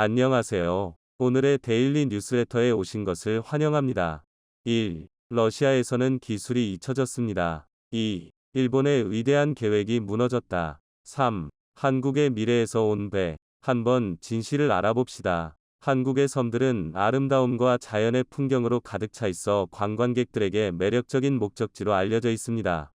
안녕하세요. 오늘의 데일리 뉴스레터에 오신 것을 환영합니다. 1. 러시아에서는 기술이 잊혀졌습니다. 2. 일본의 위대한 계획이 무너졌다. 3. 한국의 미래에서 온 배. 한번 진실을 알아봅시다. 한국의 섬들은 아름다움과 자연의 풍경으로 가득 차 있어 관광객들에게 매력적인 목적지로 알려져 있습니다.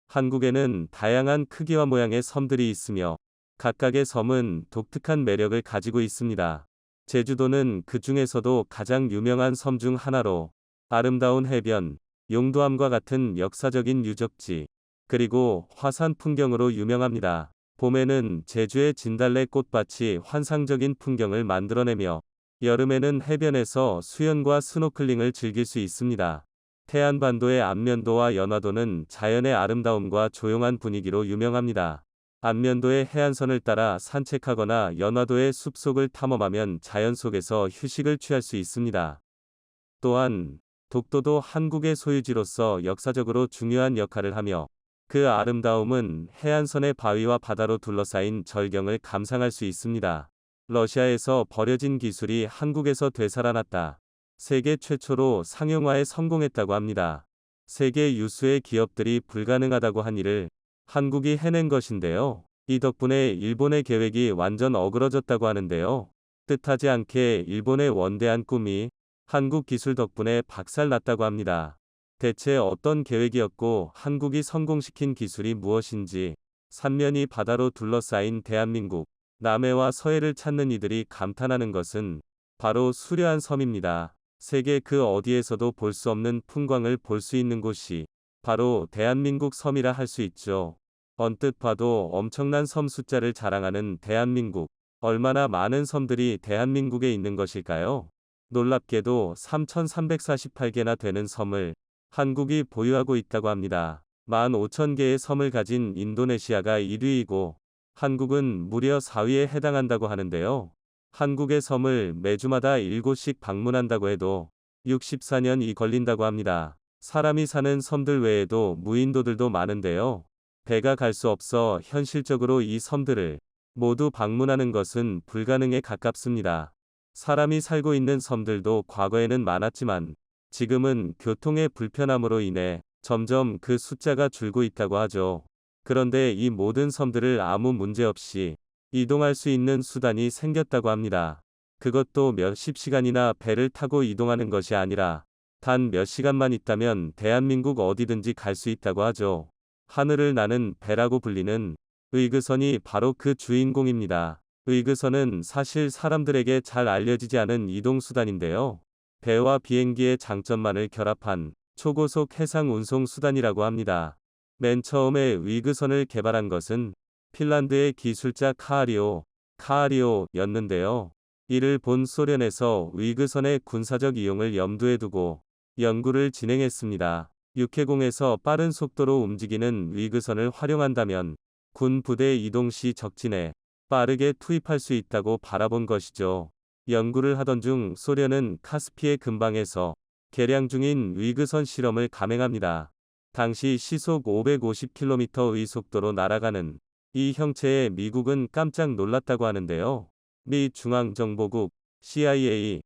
한국에는 다양한 크기와 모양의 섬들이 있으며 각각의 섬은 독특한 매력을 가지고 있습니다. 제주도는 그 중에서도 가장 유명한 섬 중 하나로 아름다운 해변, 용두암과 같은 역사적인 유적지, 그리고 화산 풍경으로 유명합니다. 봄에는 제주의 진달래 꽃밭이 환상적인 풍경을 만들어내며 여름에는 해변에서 수영과 스노클링을 즐길 수 있습니다. 태안반도의 안면도와 연화도는 자연의 아름다움과 조용한 분위기로 유명합니다. 안면도의 해안선을 따라 산책하거나 연화도의 숲속을 탐험하면 자연 속에서 휴식을 취할 수 있습니다. 또한 독도도 한국의 소유지로서 역사적으로 중요한 역할을 하며 그 아름다움은 해안선의 바위와 바다로 둘러싸인 절경을 감상할 수 있습니다. 러시아에서 버려진 기술이 한국에서 되살아났다. 세계 최초로 상용화에 성공했다고 합니다. 세계 유수의 기업들이 불가능하다고 한 일을 한국이 해낸 것인데요. 이 덕분에 일본의 계획이 완전 어그러졌다고 하는데요. 뜻하지 않게 일본의 원대한 꿈이 한국 기술 덕분에 박살났다고 합니다. 대체 어떤 계획이었고 한국이 성공시킨 기술이 무엇인지 삼면이 바다로 둘러싸인 대한민국, 남해와 서해를 찾는 이들이 감탄하는 것은 바로 수려한 섬입니다. 세계 그 어디에서도 볼 수 없는 풍광을 볼 수 있는 곳이 바로 대한민국 섬이라 할 수 있죠. 언뜻 봐도 엄청난 섬 숫자를 자랑하는 대한민국. 얼마나 많은 섬들이 대한민국에 있는 것일까요? 놀랍게도 3,348개나 되는 섬을 한국이 보유하고 있다고 합니다. 15,000개의 섬을 가진 인도네시아가 1위이고 한국은 무려 4위에 해당한다고 하는데요. 한국의 섬을 매주마다 7곳씩 방문한다고 해도 64년이 걸린다고 합니다. 사람이 사는 섬들 외에도 무인도들도 많은데요. 배가 갈 수 없어 현실적으로 이 섬들을 모두 방문하는 것은 불가능에 가깝습니다. 사람이 살고 있는 섬들도 과거에는 많았지만 지금은 교통의 불편함으로 인해 점점 그 숫자가 줄고 있다고 하죠. 그런데 이 모든 섬들을 아무 문제 없이 이동할 수 있는 수단이 생겼다고 합니다. 그것도 몇십 시간이나 배를 타고 이동하는 것이 아니라 단 몇 시간만 있다면 대한민국 어디든지 갈 수 있다고 하죠. 하늘을 나는 배라고 불리는 의그선이 바로 그 주인공입니다. 의그선은 사실 사람들에게 잘 알려지지 않은 이동수단인데요. 배와 비행기의 장점만을 결합한 초고속 해상 운송 수단이라고 합니다. 맨 처음에 의그선을 개발한 것은 핀란드의 기술자 카아리오였는데요. 이를 본 소련에서 의그선의 군사적 이용을 염두에 두고 연구를 진행했습니다. 육해공에서 빠른 속도로 움직이는 의그선을 활용한다면 군 부대 이동 시 적진에 빠르게 투입할 수 있다고 바라본 것이죠. 연구를 하던 중 소련은 카스피해 근방에서 개량 중인 의그선 실험을 감행합니다. 당시 시속 550km의 속도로 날아가는 이 형체에 미국은 깜짝 놀랐다고 하는데요. 미 중앙정보국 CIA는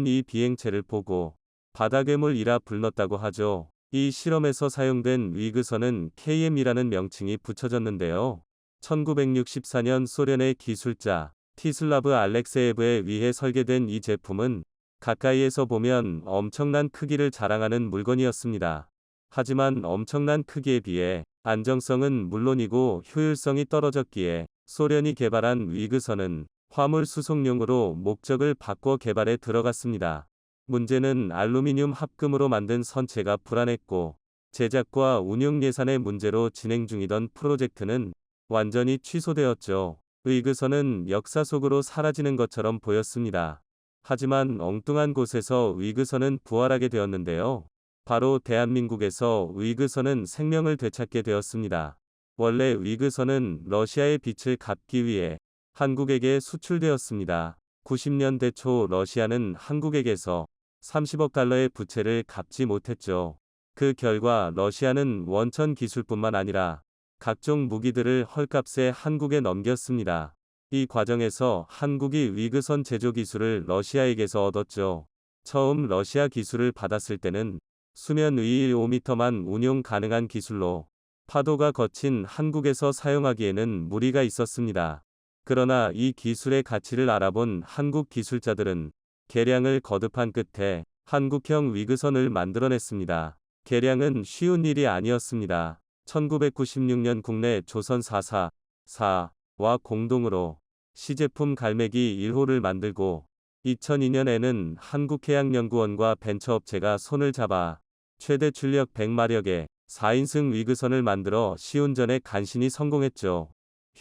이 비행체를 보고 바다괴물이라 불렀다고 하죠. 이 실험에서 사용된 의그선은 KM이라는 명칭이 붙여졌는데요. 1964년 소련의 기술자 티슬라브 알렉세예브에 의해 설계된 이 제품은 가까이에서 보면 엄청난 크기를 자랑하는 물건이었습니다. 하지만 엄청난 크기에 비해 안정성은 물론이고 효율성이 떨어졌기에 소련이 개발한 의그선은 화물 수송용으로 목적을 바꿔 개발에 들어갔습니다. 문제는 알루미늄 합금으로 만든 선체가 불안했고 제작과 운용 예산의 문제로 진행 중이던 프로젝트는 완전히 취소되었죠. 의그선은 역사 속으로 사라지는 것처럼 보였습니다. 하지만 엉뚱한 곳에서 의그선은 부활하게 되었는데요. 바로 대한민국에서 의그선은 생명을 되찾게 되었습니다. 원래 의그선은 러시아의 빛을 갚기 위해 한국에게 수출되었습니다. 90년대 초 러시아는 한국에게서 30억 달러의 부채를 갚지 못했죠. 그 결과 러시아는 원천 기술뿐만 아니라 각종 무기들을 헐값에 한국에 넘겼습니다. 이 과정에서 한국이 위그선 제조 기술을 러시아에게서 얻었죠. 처음 러시아 기술을 받았을 때는 수면 위 5m만 운용 가능한 기술로 파도가 거친 한국에서 사용하기에는 무리가 있었습니다. 그러나 이 기술의 가치를 알아본 한국 기술자들은 개량을 거듭한 끝에 한국형 위그선을 만들어냈습니다. 개량은 쉬운 일이 아니었습니다. 1996년 국내 조선 4와 공동으로 시제품 갈매기 1호를 만들고 2002년에는 한국해양연구원과 벤처업체가 손을 잡아 최대 출력 100마력의 4인승 위그선을 만들어 시운전에 간신히 성공했죠.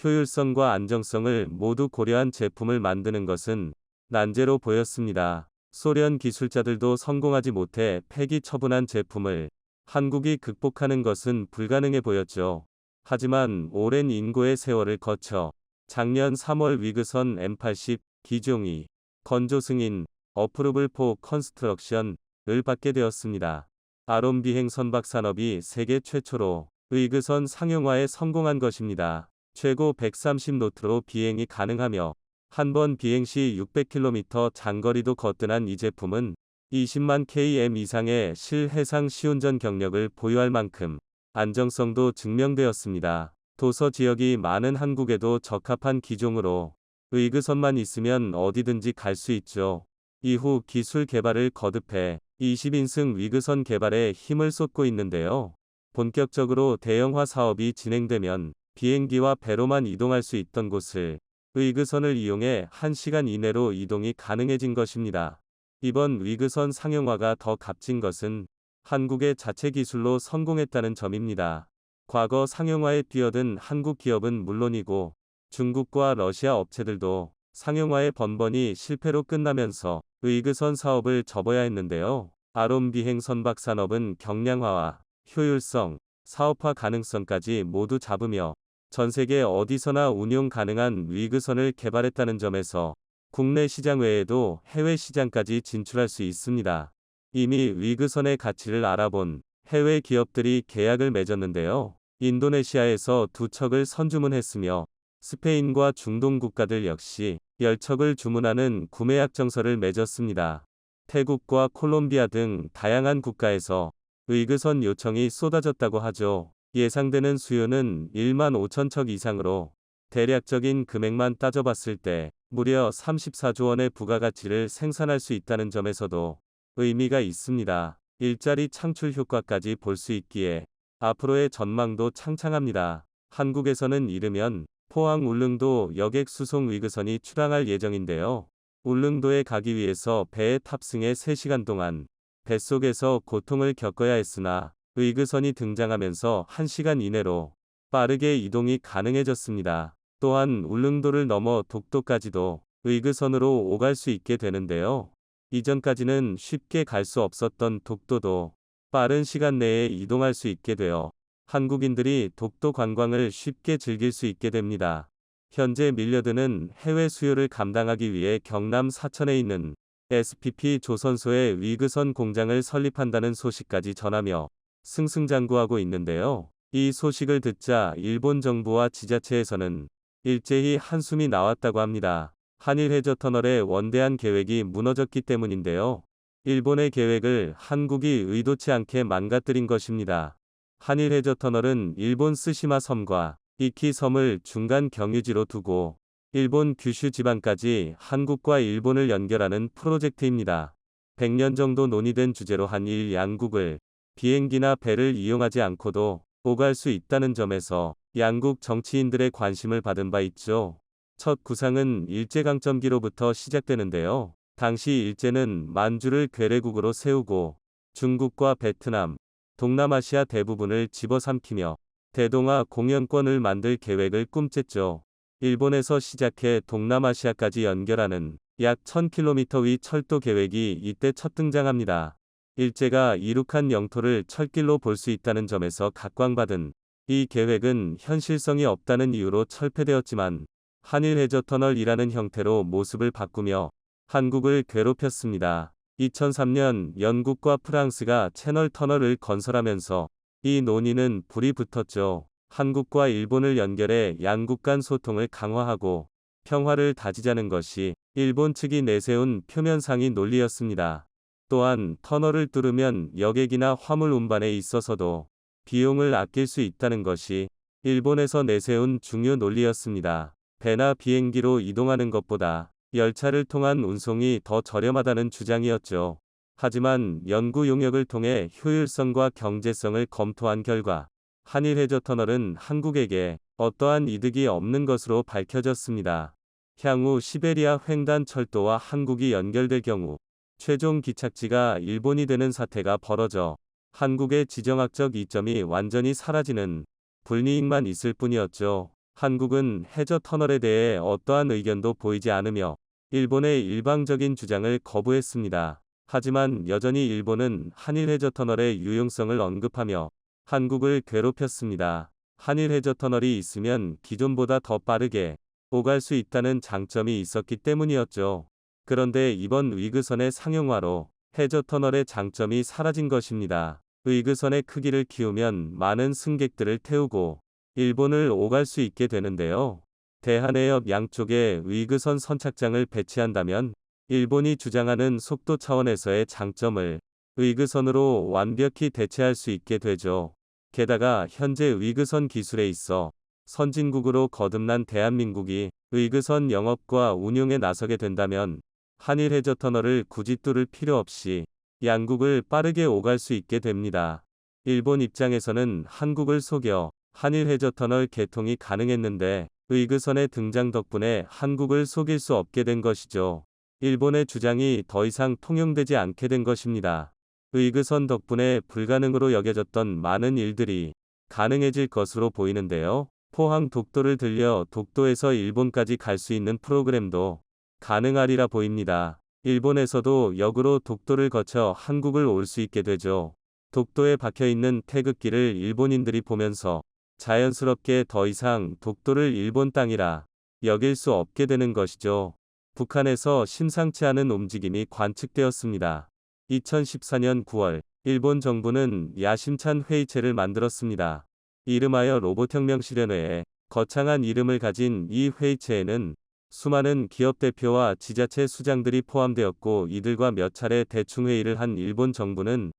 효율성과 안정성을 모두 고려한 제품을 만드는 것은 난제로 보였습니다. 소련 기술자들도 성공하지 못해 폐기 처분한 제품을 한국이 극복하는 것은 불가능해 보였죠. 하지만 오랜 인고의 세월을 거쳐 작년 3월 위그선 M80 기종이 건조 승인 어프로블 포 컨스트럭션을 받게 되었습니다. 아롬 비행 선박 산업이 세계 최초로 위그선 상용화에 성공한 것입니다. 최고 130노트로 비행이 가능하며 한 번 비행 시 600km 장거리도 거뜬한 이 제품은 20만 km 이상의 실해상 시운전 경력을 보유할 만큼 안정성도 증명되었습니다. 도서 지역이 많은 한국에도 적합한 기종으로 위그선만 있으면 어디든지 갈 수 있죠. 이후 기술 개발을 거듭해 20인승 위그선 개발에 힘을 쏟고 있는데요. 본격적으로 대형화 사업이 진행되면 비행기와 배로만 이동할 수 있던 곳을 위그선을 이용해 1시간 이내로 이동이 가능해진 것입니다. 이번 위그선 상용화가 더 값진 것은 한국의 자체 기술로 성공했다는 점입니다. 과거 상용화에 뛰어든 한국 기업은 물론이고 중국과 러시아 업체들도 상용화의 번번이 실패로 끝나면서 위그선 사업을 접어야 했는데요. 아롬 비행 선박 산업은 경량화와 효율성, 사업화 가능성까지 모두 잡으며 전 세계 어디서나 운용 가능한 위그선을 개발했다는 점에서 국내 시장 외에도 해외 시장까지 진출할 수 있습니다. 이미 위그선의 가치를 알아본 해외 기업들이 계약을 맺었는데요. 인도네시아에서 2척을 선주문했으며 스페인과 중동 국가들 역시 10척을 주문하는 구매 약정서를 맺었습니다. 태국과 콜롬비아 등 다양한 국가에서 위그선 요청이 쏟아졌다고 하죠. 예상되는 수요는 1만 5천 척 이상으로 대략적인 금액만 따져봤을 때 무려 34조 원의 부가가치를 생산할 수 있다는 점에서도 의미가 있습니다. 일자리 창출 효과까지 볼 수 있기에 앞으로의 전망도 창창합니다. 한국에서는 이르면 포항 울릉도 여객 수송 위그선이 출항할 예정인데요. 울릉도에 가기 위해서 배에 탑승해 3시간 동안 뱃속에서 고통을 겪어야 했으나 위그선이 등장하면서 1시간 이내로 빠르게 이동이 가능해졌습니다. 또한 울릉도를 넘어 독도까지도 위그선으로 오갈 수 있게 되는데요. 이전까지는 쉽게 갈 수 없었던 독도도 빠른 시간 내에 이동할 수 있게 되어 한국인들이 독도 관광을 쉽게 즐길 수 있게 됩니다. 현재 밀려드는 해외 수요를 감당하기 위해 경남 사천에 있는 SPP 조선소의 위그선 공장을 설립한다는 소식까지 전하며 승승장구하고 있는데요. 이 소식을 듣자 일본 정부와 지자체에서는 일제히 한숨이 나왔다고 합니다. 한일 해저 터널의 원대한 계획이 무너졌기 때문인데요. 일본의 계획을 한국이 의도치 않게 망가뜨린 것입니다. 한일 해저 터널은 일본 스시마 섬과 이키 섬을 중간 경유지로 두고 일본 규슈 지방까지 한국과 일본을 연결하는 프로젝트입니다. 100년 정도 논의된 주제로 한일 양국을 비행기나 배를 이용하지 않고도 오갈 수 있다는 점에서 양국 정치인들의 관심을 받은 바 있죠. 첫 구상은 일제강점기로부터 시작되는데요. 당시 일제는 만주를 괴뢰국으로 세우고 중국과 베트남, 동남아시아 대부분을 집어삼키며 대동아 공영권을 만들 계획을 꿈쨌죠. 일본에서 시작해 동남아시아까지 연결하는 약 1000km 위 철도 계획이 이때 첫 등장합니다. 일제가 이룩한 영토를 철길로 볼 수 있다는 점에서 각광받은 이 계획은 현실성이 없다는 이유로 철폐되었지만 한일 해저터널이라는 형태로 모습을 바꾸며 한국을 괴롭혔습니다. 2003년 영국과 프랑스가 채널 터널을 건설하면서 이 논의는 불이 붙었죠. 한국과 일본을 연결해 양국 간 소통을 강화하고 평화를 다지자는 것이 일본 측이 내세운 표면상의 논리였습니다. 또한 터널을 뚫으면 여객이나 화물 운반에 있어서도 비용을 아낄 수 있다는 것이 일본에서 내세운 중요 논리였습니다. 배나 비행기로 이동하는 것보다 열차를 통한 운송이 더 저렴하다는 주장이었죠. 하지만 연구 용역을 통해 효율성과 경제성을 검토한 결과 한일 해저 터널은 한국에게 어떠한 이득이 없는 것으로 밝혀졌습니다. 향후 시베리아 횡단 철도와 한국이 연결될 경우 최종 기착지가 일본이 되는 사태가 벌어져 한국의 지정학적 이점이 완전히 사라지는 불이익만 있을 뿐이었죠. 한국은 해저 터널에 대해 어떠한 의견도 보이지 않으며 일본의 일방적인 주장을 거부했습니다. 하지만 여전히 일본은 한일 해저 터널의 유용성을 언급하며 한국을 괴롭혔습니다. 한일 해저 터널이 있으면 기존보다 더 빠르게 오갈 수 있다는 장점이 있었기 때문이었죠. 그런데 이번 위그선의 상용화로 해저 터널의 장점이 사라진 것입니다. 위그선의 크기를 키우면 많은 승객들을 태우고 일본을 오갈 수 있게 되는데요. 대한해협 양쪽에 위그선 선착장을 배치한다면 일본이 주장하는 속도 차원에서의 장점을 위그선으로 완벽히 대체할 수 있게 되죠. 게다가 현재 위그선 기술에 있어 선진국으로 거듭난 대한민국이 위그선 영업과 운용에 나서게 된다면 한일 해저 터널을 굳이 뚫을 필요 없이 양국을 빠르게 오갈 수 있게 됩니다. 일본 입장에서는 한국을 속여 한일 해저 터널 개통이 가능했는데 위그선의 등장 덕분에 한국을 속일 수 없게 된 것이죠. 일본의 주장이 더 이상 통용되지 않게 된 것입니다. 위그선 덕분에 불가능으로 여겨졌던 많은 일들이 가능해질 것으로 보이는데요. 포항 독도를 들려 독도에서 일본까지 갈 수 있는 프로그램도 가능하리라 보입니다. 일본에서도 역으로 독도를 거쳐 한국을 올 수 있게 되죠. 독도에 박혀있는 태극기를 일본인들이 보면서 자연스럽게 더 이상 독도를 일본 땅이라 여길 수 없게 되는 것이죠. 북한에서 심상치 않은 움직임이 관측되었습니다. 2014년 9월, 일본 정부는 야심찬 회의체를 만들었습니다. 이름하여 로봇혁명실현회에 거창한 이름을 가진 이 회의체에는 수많은 기업 대표와 지자체 수장들이 포함되었고 이들과 몇 차례 대충회의를 한 일본 정부는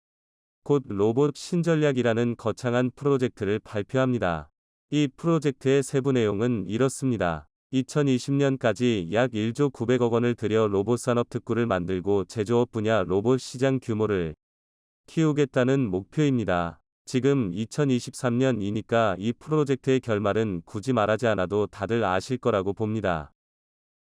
곧 로봇 신전략이라는 거창한 프로젝트를 발표합니다. 이 프로젝트의 세부 내용은 이렇습니다. 2020년까지 약 1조 900억 원을 들여 로봇 산업 특구를 만들고 제조업 분야 로봇 시장 규모를 키우겠다는 목표입니다. 지금 2023년이니까 이 프로젝트의 결말은 굳이 말하지 않아도 다들 아실 거라고 봅니다.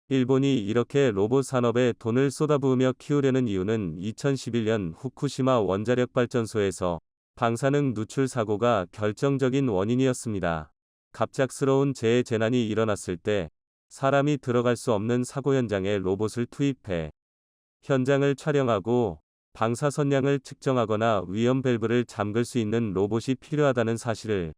일본이 이렇게 로봇 산업에 돈을 쏟아부으며 키우려는 이유는 2011년 후쿠시마 원자력 발전소에서 방사능 누출 사고가 결정적인 원인이었습니다. 갑작스러운 재난이 일어났을 때 사람이 들어갈 수 없는 사고 현장에 로봇을 투입해 현장을 촬영하고 방사선량을 측정하거나 위험 밸브를 잠글 수 있는 로봇이 필요하다는 사실을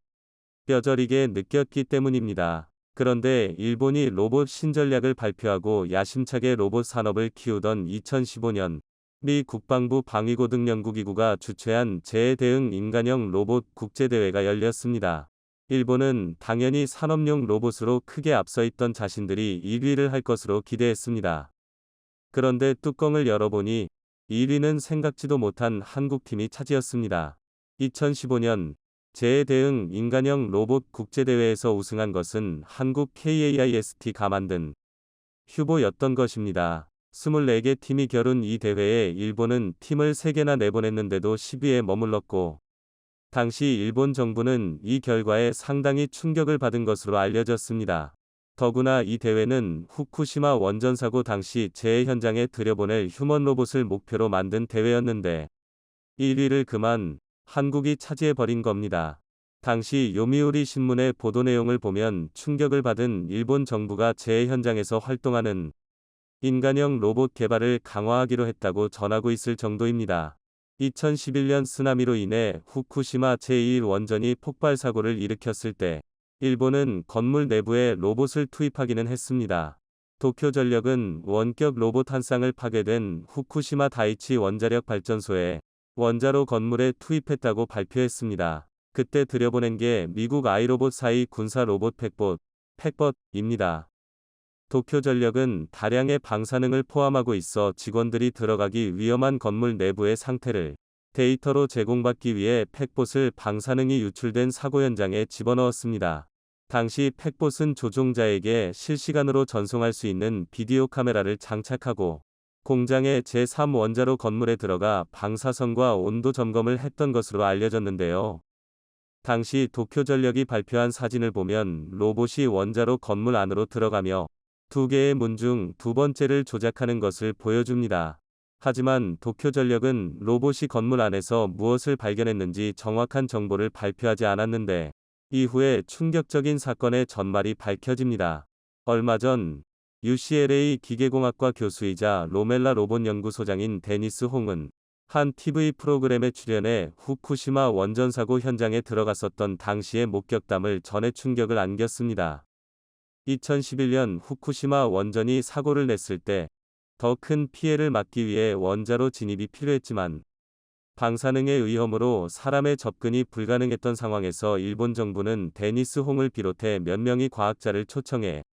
뼈저리게 느꼈기 때문입니다. 그런데 일본이 로봇 신전략을 발표하고 야심차게 로봇 산업을 키우던 2015년 미 국방부 방위고등연구기구가 주최한 재해 대응 인간형 로봇 국제대회가 열렸습니다. 일본은 당연히 산업용 로봇으로 크게 앞서 있던 자신들이 1위를 할 것으로 기대했습니다. 그런데 뚜껑을 열어보니 1위는 생각지도 못한 한국팀이 차지했습니다. 2015년 재해 대응 인간형 로봇 국제대회에서 우승한 것은 한국 KAIST가 만든 휴보였던 것입니다. 24개 팀이 겨룬 이 대회에 일본은 팀을 3개나 내보냈는데도 10위에 머물렀고 당시 일본 정부는 이 결과에 상당히 충격을 받은 것으로 알려졌습니다. 더구나 이 대회는 후쿠시마 원전사고 당시 재해 현장에 들여보낼 휴먼 로봇을 목표로 만든 대회였는데 1위를 그만 한국이 차지해버린 겁니다. 당시 요미우리 신문의 보도 내용을 보면 충격을 받은 일본 정부가 재해 현장에서 활동하는 인간형 로봇 개발을 강화하기로 했다고 전하고 있을 정도입니다. 2011년 쓰나미로 인해 후쿠시마 제1원전이 폭발 사고를 일으켰을 때 일본은 건물 내부에 로봇을 투입하기는 했습니다. 도쿄전력은 원격 로봇 한 쌍을 파괴된 후쿠시마 다이치 원자력 발전소에 원자로 건물에 투입했다고 발표했습니다. 그때 들여보낸 게 미국 아이로봇 사의 군사 로봇 팩봇입니다. 도쿄전력은 다량의 방사능을 포함하고 있어 직원들이 들어가기 위험한 건물 내부의 상태를 데이터로 제공받기 위해 팩봇을 방사능이 유출된 사고 현장에 집어넣었습니다. 당시 팩봇은 조종자에게 실시간으로 전송할 수 있는 비디오 카메라를 장착하고 공장의 제3 원자로 건물에 들어가 방사선과 온도 점검을 했던 것으로 알려졌는데요. 당시 도쿄전력이 발표한 사진을 보면 로봇이 원자로 건물 안으로 들어가며 두 개의 문 중 두 번째를 조작하는 것을 보여줍니다. 하지만 도쿄전력은 로봇이 건물 안에서 무엇을 발견했는지 정확한 정보를 발표하지 않았는데 이후에 충격적인 사건의 전말이 밝혀집니다. 얼마 전 UCLA 기계공학과 교수이자 로멜라 로봇 연구소장인 데니스 홍은 한 TV 프로그램에 출연해 후쿠시마 원전 사고 현장에 들어갔었던 당시의 목격담을 전해 충격을 안겼습니다. 2011년 후쿠시마 원전이 사고를 냈을 때 더 큰 피해를 막기 위해 원자로 진입이 필요했지만 방사능의 위험으로 사람의 접근이 불가능했던 상황에서 일본 정부는 데니스 홍을 비롯해 몇 명의 과학자를 초청해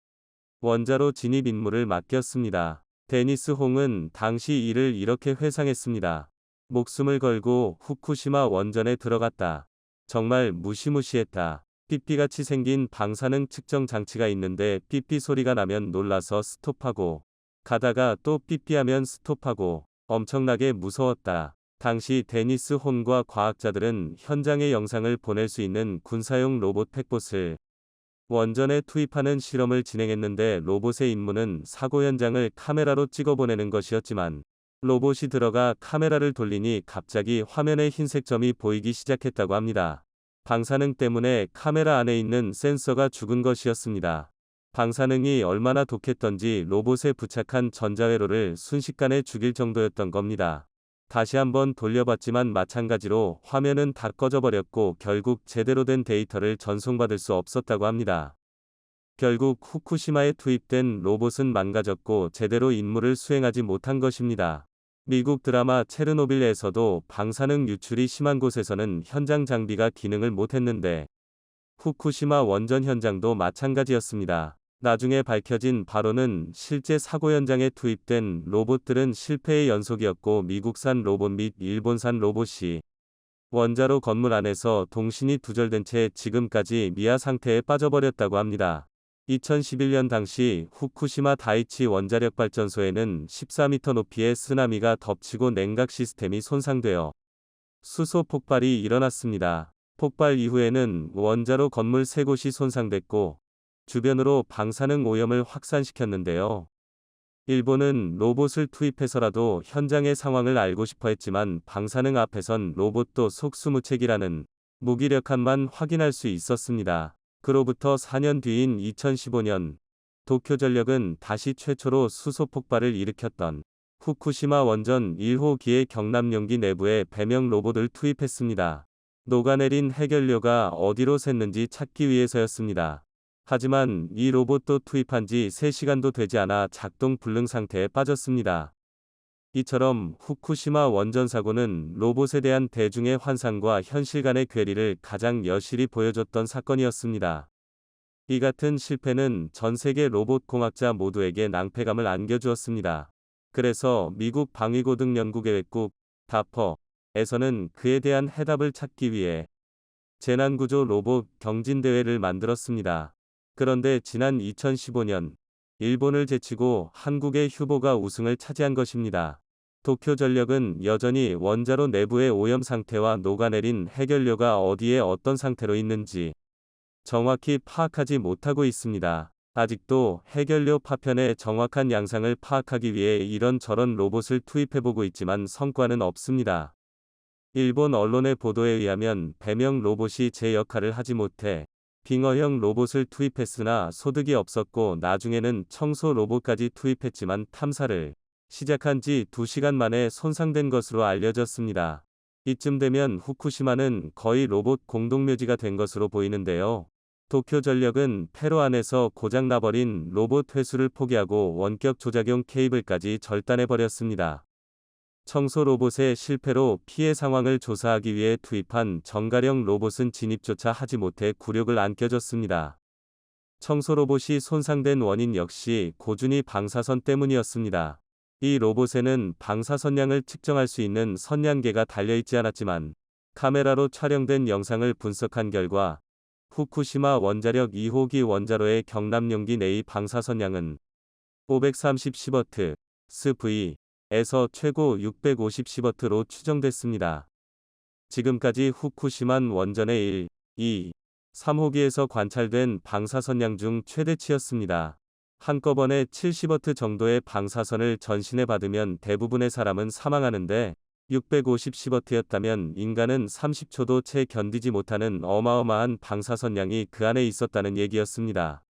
원자로 진입 임무를 맡겼습니다. 데니스 홍은 당시 이를 이렇게 회상했습니다. 목숨을 걸고 후쿠시마 원전에 들어갔다. 정말 무시무시했다. 삐삐같이 생긴 방사능 측정 장치가 있는데 삐삐 소리가 나면 놀라서 스톱하고 가다가 또 삐삐하면 스톱하고 엄청나게 무서웠다. 당시 데니스 혼과 과학자들은 현장의 영상을 보낼 수 있는 군사용 로봇 팩봇을 원전에 투입하는 실험을 진행했는데 로봇의 임무는 사고 현장을 카메라로 찍어보내는 것이었지만 로봇이 들어가 카메라를 돌리니 갑자기 화면에 흰색 점이 보이기 시작했다고 합니다. 방사능 때문에 카메라 안에 있는 센서가 죽은 것이었습니다. 방사능이 얼마나 독했던지 로봇에 부착한 전자회로를 순식간에 죽일 정도였던 겁니다. 다시 한번 돌려봤지만 마찬가지로 화면은 다 꺼져버렸고 결국 제대로 된 데이터를 전송받을 수 없었다고 합니다. 결국 후쿠시마에 투입된 로봇은 망가졌고 제대로 임무를 수행하지 못한 것입니다. 미국 드라마 체르노빌에서도 방사능 유출이 심한 곳에서는 현장 장비가 기능을 못했는데 후쿠시마 원전 현장도 마찬가지였습니다. 나중에 밝혀진 바로는 실제 사고 현장에 투입된 로봇들은 실패의 연속이었고 미국산 로봇 및 일본산 로봇이 원자로 건물 안에서 동신이 두절된 채 지금까지 미아 상태에 빠져버렸다고 합니다. 2011년 당시 후쿠시마 다이치 원자력 발전소에는 14m 높이의 쓰나미가 덮치고 냉각 시스템이 손상되어 수소 폭발이 일어났습니다. 폭발 이후에는 원자로 건물 3곳이 손상됐고 주변으로 방사능 오염을 확산시켰는데요. 일본은 로봇을 투입해서라도 현장의 상황을 알고 싶어 했지만 방사능 앞에선 로봇도 속수무책이라는 무기력함만 확인할 수 있었습니다. 그로부터 4년 뒤인 2015년 도쿄전력은 다시 최초로 수소 폭발을 일으켰던 후쿠시마 원전 1호기의 경납용기 내부에 배명 로봇을 투입했습니다. 녹아내린 해결료가 어디로 샜는지 찾기 위해서였습니다. 하지만 이 로봇도 투입한 지 3시간도 되지 않아 작동 불능 상태에 빠졌습니다. 이처럼 후쿠시마 원전 사고는 로봇에 대한 대중의 환상과 현실 간의 괴리를 가장 여실히 보여줬던 사건이었습니다. 이 같은 실패는 전 세계 로봇 공학자 모두에게 낭패감을 안겨주었습니다. 그래서 미국 방위고등 연구계획국 다퍼에서는 그에 대한 해답을 찾기 위해 재난구조 로봇 경진대회를 만들었습니다. 그런데 지난 2015년 일본을 제치고 한국의 휴보가 우승을 차지한 것입니다. 도쿄전력은 여전히 원자로 내부의 오염 상태와 녹아내린 해결료가 어디에 어떤 상태로 있는지 정확히 파악하지 못하고 있습니다. 아직도 해결료 파편의 정확한 양상을 파악하기 위해 이런저런 로봇을 투입해보고 있지만 성과는 없습니다. 일본 언론의 보도에 의하면 배명 로봇이 제 역할을 하지 못해 빙어형 로봇을 투입했으나 소득이 없었고 나중에는 청소 로봇까지 투입했지만 탐사를 시작한 지 2시간 만에 손상된 것으로 알려졌습니다. 이쯤 되면 후쿠시마는 거의 로봇 공동묘지가 된 것으로 보이는데요. 도쿄전력은 폐로 안에서 고장나버린 로봇 회수를 포기하고 원격 조작용 케이블까지 절단해버렸습니다. 청소 로봇의 실패로 피해 상황을 조사하기 위해 투입한 정가령 로봇은 진입조차 하지 못해 굴욕을 안겨줬습니다. 청소 로봇이 손상된 원인 역시 고준위 방사선 때문이었습니다. 이 로봇에는 방사선량을 측정할 수 있는 선량계가 달려있지 않았지만 카메라로 촬영된 영상을 분석한 결과 후쿠시마 원자력 2호기 원자로의 경납용기 내의 방사선량은 530 시버트 스V에서 최고 650 시버트로 추정됐습니다. 지금까지 후쿠시만 원전의 1, 2, 3호기에서 관찰된 방사선량 중 최대치였습니다. 한꺼번에 7시버트 정도의 방사선을 전신에 받으면 대부분의 사람은 사망하는데 650시버트였다면 인간은 30초도 채 견디지 못하는 어마어마한 방사선량이 그 안에 있었다는 얘기였습니다.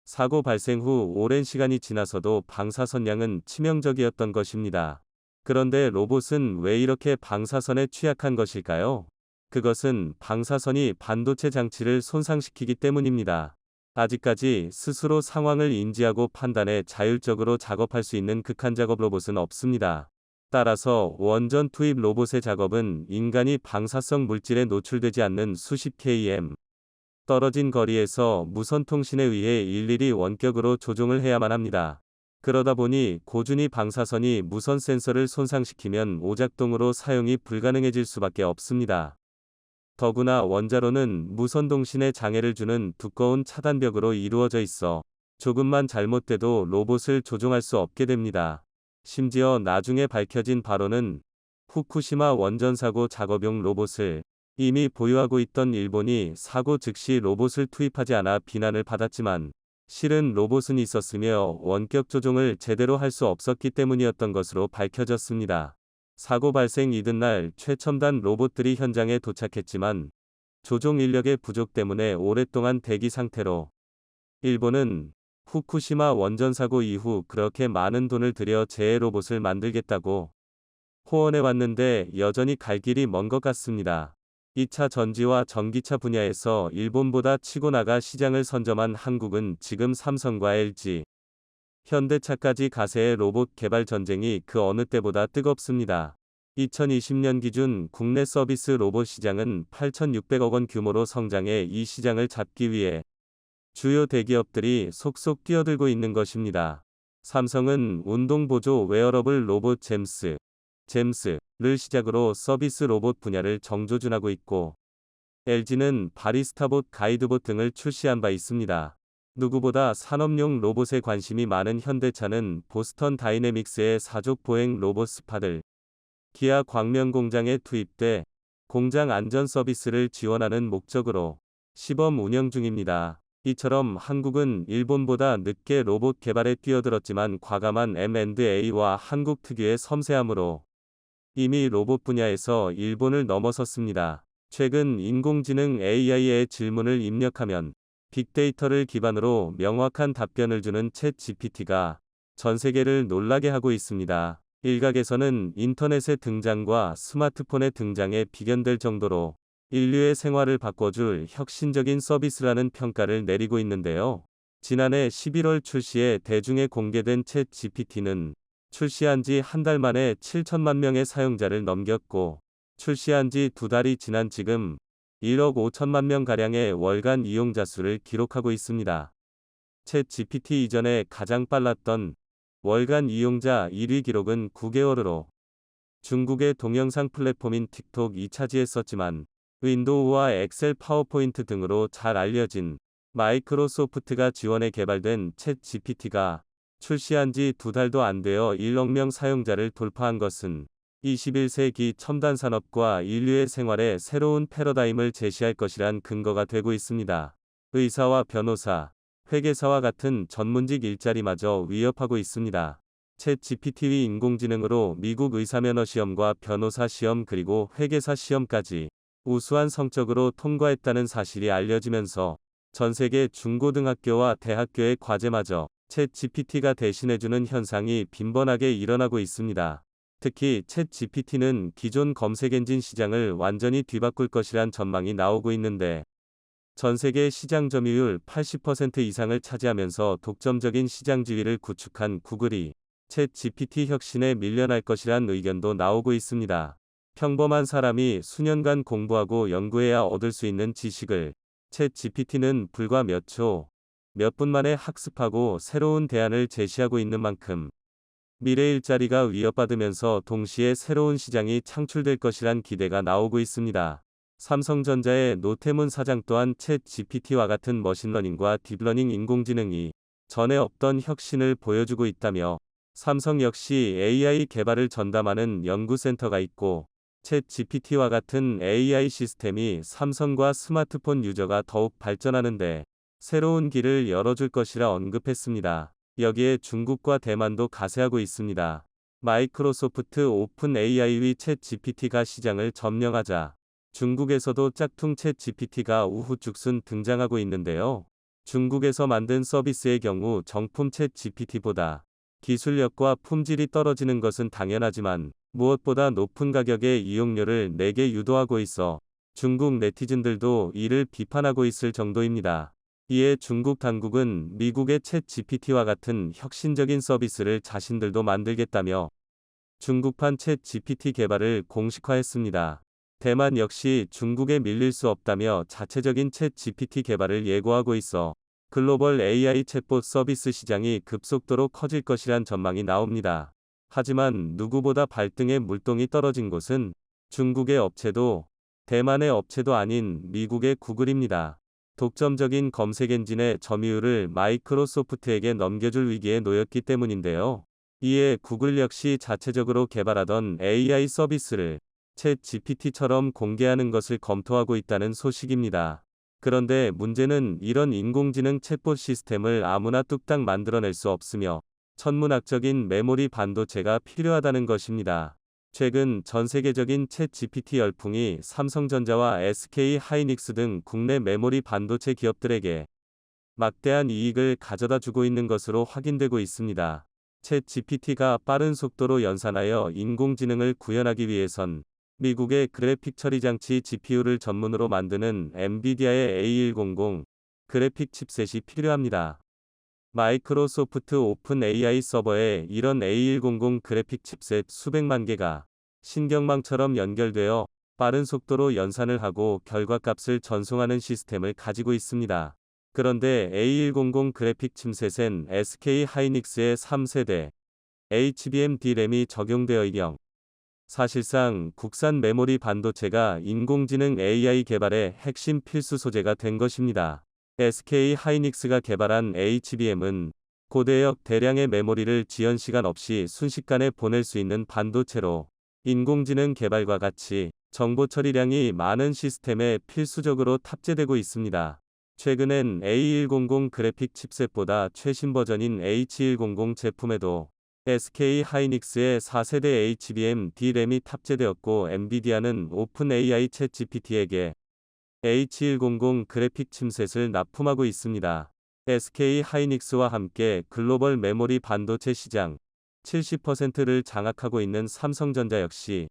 사고 발생 후 오랜 시간이 지나서도 방사선량은 치명적이었던 것입니다. 그런데 로봇은 왜 이렇게 방사선에 취약한 것일까요? 그것은 방사선이 반도체 장치를 손상시키기 때문입니다. 아직까지 스스로 상황을 인지하고 판단해 자율적으로 작업할 수 있는 극한작업 로봇은 없습니다. 따라서 원전 투입 로봇의 작업은 인간이 방사성 물질에 노출되지 않는 수십 km 떨어진 거리에서 무선 통신에 의해 일일이 원격으로 조종을 해야만 합니다. 그러다 보니 고준위 방사선이 무선 센서를 손상시키면 오작동으로 사용이 불가능해질 수밖에 없습니다. 더구나 원자로는 무선통신에 장애를 주는 두꺼운 차단벽으로 이루어져 있어 조금만 잘못돼도 로봇을 조종할 수 없게 됩니다. 심지어 나중에 밝혀진 바로는 후쿠시마 원전 사고 작업용 로봇을 이미 보유하고 있던 일본이 사고 즉시 로봇을 투입하지 않아 비난을 받았지만 실은 로봇은 있었으며 원격 조종을 제대로 할 수 없었기 때문이었던 것으로 밝혀졌습니다. 사고 발생 이튿날 최첨단 로봇들이 현장에 도착했지만 조종 인력의 부족 때문에 오랫동안 대기 상태로 일본은 후쿠시마 원전 사고 이후 그렇게 많은 돈을 들여 재해 로봇을 만들겠다고 호언해 왔는데 여전히 갈 길이 먼 것 같습니다. 2차 전지와 전기차 분야에서 일본보다 치고 나가 시장을 선점한 한국은 지금 삼성과 LG, 현대차까지 가세의 로봇 개발 전쟁이 그 어느 때보다 뜨겁습니다. 2020년 기준 국내 서비스 로봇 시장은 8,600억 원 규모로 성장해 이 시장을 잡기 위해 주요 대기업들이 속속 뛰어들고 있는 것입니다. 삼성은 운동보조 웨어러블 로봇 잼스를 시작으로 서비스 로봇 분야를 정조준하고 있고 LG는 바리스타봇 가이드봇 등을 출시한 바 있습니다. 누구보다 산업용 로봇에 관심이 많은 현대차는 보스턴 다이내믹스의 사족 보행 로봇 스파들 기아 광명 공장에 투입돼 공장 안전 서비스를 지원하는 목적으로 시범 운영 중입니다. 이처럼 한국은 일본보다 늦게 로봇 개발에 뛰어들었지만 과감한 M&A와 한국 특유의 섬세함으로 이미 로봇 분야에서 일본을 넘어섰습니다. 최근 인공지능 AI의 질문을 입력하면 빅데이터를 기반으로 명확한 답변을 주는 챗 GPT가 전 세계를 놀라게 하고 있습니다. 일각에서는 인터넷의 등장과 스마트폰의 등장에 비견될 정도로 인류의 생활을 바꿔줄 혁신적인 서비스라는 평가를 내리고 있는데요. 지난해 11월 출시해 대중에 공개된 챗 GPT는 출시한 지 한 달 만에 7천만 명의 사용자를 넘겼고 출시한 지 2달이 지난 지금 1억 5천만 명가량의 월간 이용자 수를 기록하고 있습니다. 챗 GPT 이전에 가장 빨랐던 월간 이용자 1위 기록은 9개월으로 중국의 동영상 플랫폼인 틱톡이 차지했었지만 윈도우와 엑셀 파워포인트 등으로 잘 알려진 마이크로소프트가 지원해 개발된 챗 GPT가 출시한 지 2달도 안 되어 1억 명 사용자를 돌파한 것은 21세기 첨단 산업과 인류의 생활에 새로운 패러다임을 제시할 것이란 근거가 되고 있습니다. 의사와 변호사, 회계사와 같은 전문직 일자리마저 위협하고 있습니다. 챗 GPT의 인공지능으로 미국 의사면허 시험과 변호사 시험 그리고 회계사 시험까지 우수한 성적으로 통과했다는 사실이 알려지면서 전 세계 중고등학교와 대학교의 과제마저 챗 GPT가 대신해주는 현상이 빈번하게 일어나고 있습니다. 특히 챗 GPT는 기존 검색 엔진 시장을 완전히 뒤바꿀 것이란 전망이 나오고 있는데 전 세계 시장 점유율 80% 이상을 차지하면서 독점적인 시장 지위를 구축한 구글이 챗 GPT 혁신에 밀려날 것이란 의견도 나오고 있습니다. 평범한 사람이 수년간 공부하고 연구해야 얻을 수 있는 지식을 챗 GPT는 불과 몇 초, 몇 분 만에 학습하고 새로운 대안을 제시하고 있는 만큼 미래 일자리가 위협받으면서 동시에 새로운 시장이 창출될 것이란 기대가 나오고 있습니다. 삼성전자의 노태문 사장 또한 챗 GPT와 같은 머신러닝과 딥러닝 인공지능이 전에 없던 혁신을 보여주고 있다며 삼성 역시 AI 개발을 전담하는 연구센터가 있고 챗 GPT와 같은 AI 시스템이 삼성과 스마트폰 유저가 더욱 발전하는데 새로운 길을 열어줄 것이라 언급했습니다. 여기에 중국과 대만도 가세하고 있습니다. 마이크로소프트 오픈 AI의 챗 GPT가 시장을 점령하자 중국에서도 짝퉁 챗 GPT가 우후죽순 등장하고 있는데요. 중국에서 만든 서비스의 경우 정품 챗 GPT보다 기술력과 품질이 떨어지는 것은 당연하지만 무엇보다 높은 가격의 이용료를 내게 유도하고 있어 중국 네티즌들도 이를 비판하고 있을 정도입니다. 이에 중국 당국은 미국의 챗 GPT와 같은 혁신적인 서비스를 자신들도 만들겠다며 중국판 챗 GPT 개발을 공식화했습니다. 대만 역시 중국에 밀릴 수 없다며 자체적인 챗 GPT 개발을 예고하고 있어 글로벌 AI 챗봇 서비스 시장이 급속도로 커질 것이란 전망이 나옵니다. 하지만 누구보다 발등에 물동이 떨어진 곳은 중국의 업체도 대만의 업체도 아닌 미국의 구글입니다. 독점적인 검색 엔진의 점유율을 마이크로소프트에게 넘겨줄 위기에 놓였기 때문인데요. 이에 구글 역시 자체적으로 개발하던 AI 서비스를 챗 GPT처럼 공개하는 것을 검토하고 있다는 소식입니다. 그런데 문제는 이런 인공지능 챗봇 시스템을 아무나 뚝딱 만들어낼 수 없으며 천문학적인 메모리 반도체가 필요하다는 것입니다. 최근 전 세계적인 챗 GPT 열풍이 삼성전자와 SK 하이닉스 등 국내 메모리 반도체 기업들에게 막대한 이익을 가져다 주고 있는 것으로 확인되고 있습니다. 챗 GPT가 빠른 속도로 연산하여 인공지능을 구현하기 위해선 미국의 그래픽 처리 장치 GPU를 전문으로 만드는 엔비디아의 A100 그래픽 칩셋이 필요합니다. 마이크로소프트 오픈 AI 서버에 이런 A100 그래픽 칩셋 수백만 개가 신경망처럼 연결되어 빠른 속도로 연산을 하고 결과값을 전송하는 시스템을 가지고 있습니다. 그런데 A100 그래픽 칩셋엔 SK 하이닉스의 3세대 HBM D램이 적용되어 있경 사실상 국산 메모리 반도체가 인공지능 AI 개발의 핵심 필수 소재가 된 것입니다. SK 하이닉스가 개발한 HBM은 고대역 대량의 메모리를 지연 시간 없이 순식간에 보낼 수 있는 반도체로 인공지능 개발과 같이 정보 처리량이 많은 시스템에 필수적으로 탑재되고 있습니다. 최근엔 A100 그래픽 칩셋보다 최신 버전인 H100 제품에도 SK 하이닉스의 4세대 HBM D램이 탑재되었고 엔비디아는 오픈 AI 챗 GPT에게 H100 그래픽 칩셋을 납품하고 있습니다. SK 하이닉스와 함께 글로벌 메모리 반도체 시장 70%를 장악하고 있는 삼성전자 역시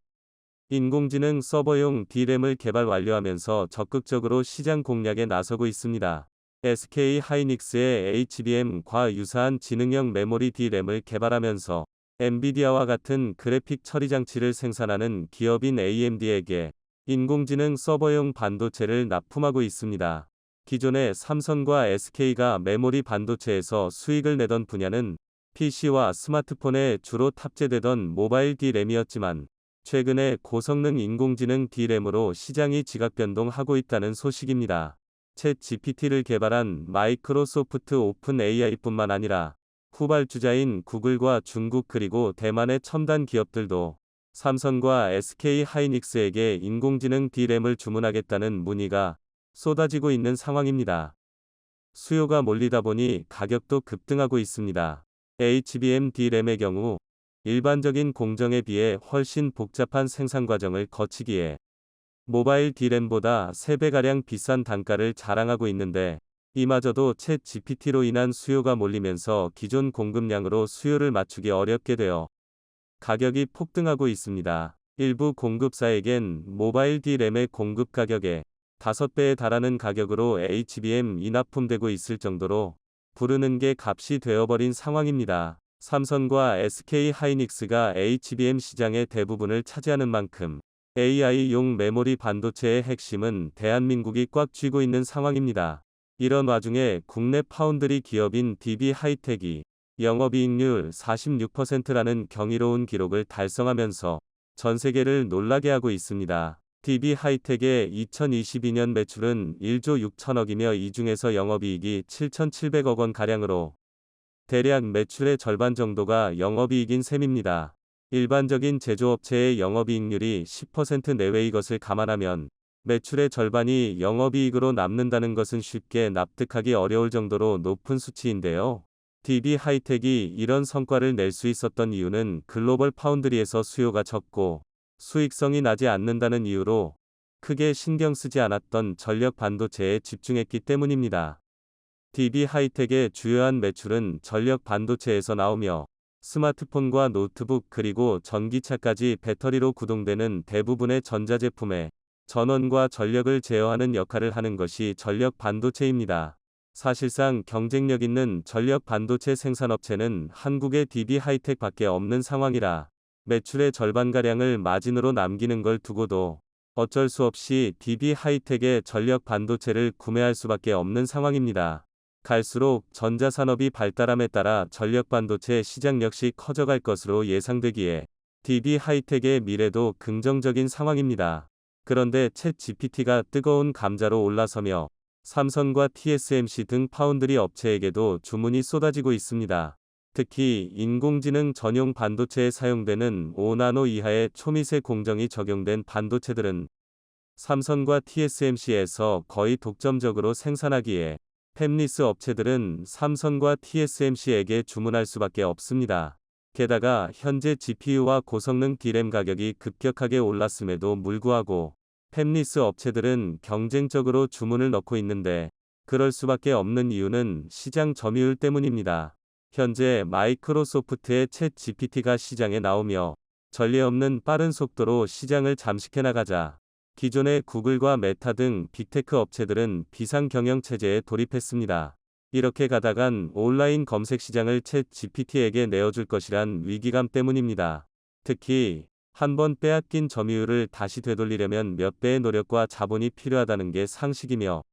인공지능 서버용 D램을 개발 완료하면서 적극적으로 시장 공략에 나서고 있습니다. SK 하이닉스의 HBM과 유사한 지능형 메모리 D램을 개발하면서 엔비디아와 같은 그래픽 처리 장치를 생산하는 기업인 AMD에게 인공지능 서버용 반도체를 납품하고 있습니다. 기존에 삼성과 SK가 메모리 반도체에서 수익을 내던 분야는 PC와 스마트폰에 주로 탑재되던 모바일 D램이었지만 최근에 고성능 인공지능 D램으로 시장이 지각 변동하고 있다는 소식입니다. 챗 GPT를 개발한 마이크로소프트 오픈 AI뿐만 아니라 후발주자인 구글과 중국 그리고 대만의 첨단 기업들도 삼성과 SK 하이닉스에게 인공지능 D램을 주문하겠다는 문의가 쏟아지고 있는 상황입니다. 수요가 몰리다 보니 가격도 급등하고 있습니다. HBM D램의 경우 일반적인 공정에 비해 훨씬 복잡한 생산 과정을 거치기에 모바일 D램보다 3배가량 비싼 단가를 자랑하고 있는데 이마저도 챗 GPT로 인한 수요가 몰리면서 기존 공급량으로 수요를 맞추기 어렵게 되어 가격이 폭등하고 있습니다. 일부 공급사에겐 모바일 D램의 공급 가격의 5배에 달하는 가격으로 HBM이 납품되고 있을 정도로 부르는 게 값이 되어버린 상황입니다. 삼성과 SK 하이닉스가 HBM 시장의 대부분을 차지하는 만큼 AI용 메모리 반도체의 핵심은 대한민국이 꽉 쥐고 있는 상황입니다. 이런 와중에 국내 파운드리 기업인 DB 하이텍이 영업이익률 46%라는 경이로운 기록을 달성하면서 전 세계를 놀라게 하고 있습니다. DB 하이텍의 2022년 매출은 1조 6천억이며 이 중에서 영업이익이 7,700억 원 가량으로 대략 매출의 절반 정도가 영업이익인 셈입니다. 일반적인 제조업체의 영업이익률이 10% 내외의 것을 감안하면 매출의 절반이 영업이익으로 남는다는 것은 쉽게 납득하기 어려울 정도로 높은 수치인데요. DB 하이텍이 이런 성과를 낼 수 있었던 이유는 글로벌 파운드리에서 수요가 적고 수익성이 나지 않는다는 이유로 크게 신경 쓰지 않았던 전력 반도체에 집중했기 때문입니다. DB 하이텍의 주요한 매출은 전력 반도체에서 나오며 스마트폰과 노트북 그리고 전기차까지 배터리로 구동되는 대부분의 전자제품에 전원과 전력을 제어하는 역할을 하는 것이 전력 반도체입니다. 사실상 경쟁력 있는 전력 반도체 생산업체는 한국의 DB 하이텍 밖에 없는 상황이라 매출의 절반가량을 마진으로 남기는 걸 두고도 어쩔 수 없이 DB 하이텍의 전력 반도체를 구매할 수밖에 없는 상황입니다. 갈수록 전자산업이 발달함에 따라 전력 반도체 시장 역시 커져갈 것으로 예상되기에 DB 하이텍의 미래도 긍정적인 상황입니다. 그런데 챗 GPT가 뜨거운 감자로 올라서며 삼성과 TSMC 등 파운드리 업체에게도 주문이 쏟아지고 있습니다. 특히 인공지능 전용 반도체에 사용되는 5나노 이하의 초미세 공정이 적용된 반도체들은 삼성과 TSMC에서 거의 독점적으로 생산하기에 팹리스 업체들은 삼성과 TSMC에게 주문할 수밖에 없습니다. 게다가 현재 GPU와 고성능 D램 가격이 급격하게 올랐음에도 불구하고 팹리스 업체들은 경쟁적으로 주문을 넣고 있는데 그럴 수밖에 없는 이유는 시장 점유율 때문입니다. 현재 마이크로소프트의 챗 GPT가 시장에 나오며 전례 없는 빠른 속도로 시장을 잠식해 나가자 기존의 구글과 메타 등 빅테크 업체들은 비상 경영 체제에 돌입했습니다. 이렇게 가다간 온라인 검색 시장을 챗 GPT에게 내어줄 것이란 위기감 때문입니다. 특히 한번 빼앗긴 점유율을 다시 되돌리려면 몇 배의 노력과 자본이 필요하다는 게 상식이며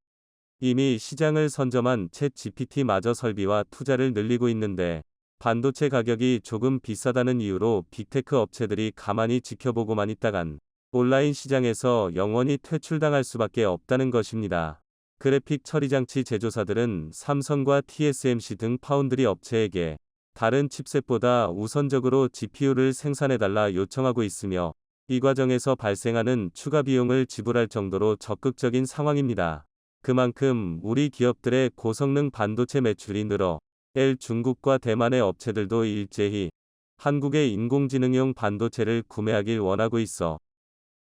이미 시장을 선점한 챗 GPT마저 설비와 투자를 늘리고 있는데 반도체 가격이 조금 비싸다는 이유로 빅테크 업체들이 가만히 지켜보고만 있다간 온라인 시장에서 영원히 퇴출당할 수밖에 없다는 것입니다. 그래픽 처리장치 제조사들은 삼성과 TSMC 등 파운드리 업체에게 다른 칩셋보다 우선적으로 GPU를 생산해달라 요청하고 있으며 이 과정에서 발생하는 추가 비용을 지불할 정도로 적극적인 상황입니다. 그만큼 우리 기업들의 고성능 반도체 매출이 늘어 중국과 대만의 업체들도 일제히 한국의 인공지능용 반도체를 구매하길 원하고 있어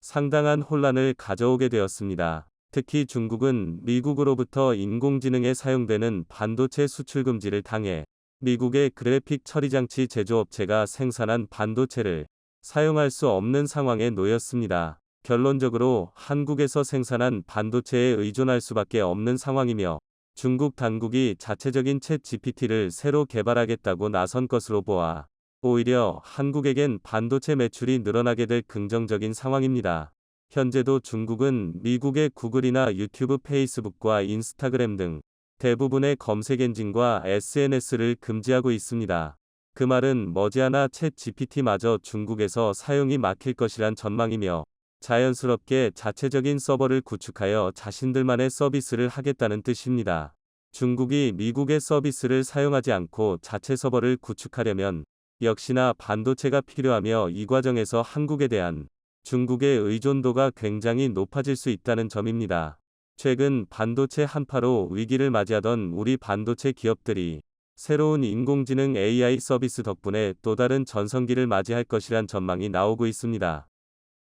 상당한 혼란을 가져오게 되었습니다. 특히 중국은 미국으로부터 인공지능에 사용되는 반도체 수출 금지를 당해 미국의 그래픽 처리장치 제조업체가 생산한 반도체를 사용할 수 없는 상황에 놓였습니다. 결론적으로 한국에서 생산한 반도체에 의존할 수밖에 없는 상황이며 중국 당국이 자체적인 챗 GPT를 새로 개발하겠다고 나선 것으로 보아 오히려 한국에겐 반도체 매출이 늘어나게 될 긍정적인 상황입니다. 현재도 중국은 미국의 구글이나 유튜브, 페이스북과 인스타그램 등 대부분의 검색 엔진과 SNS를 금지하고 있습니다. 그 말은 머지않아 챗 GPT마저 중국에서 사용이 막힐 것이란 전망이며 자연스럽게 자체적인 서버를 구축하여 자신들만의 서비스를 하겠다는 뜻입니다. 중국이 미국의 서비스를 사용하지 않고 자체 서버를 구축하려면 역시나 반도체가 필요하며 이 과정에서 한국에 대한 중국의 의존도가 굉장히 높아질 수 있다는 점입니다. 최근 반도체 한파로 위기를 맞이하던 우리 반도체 기업들이 새로운 인공지능 AI 서비스 덕분에 또 다른 전성기를 맞이할 것이란 전망이 나오고 있습니다.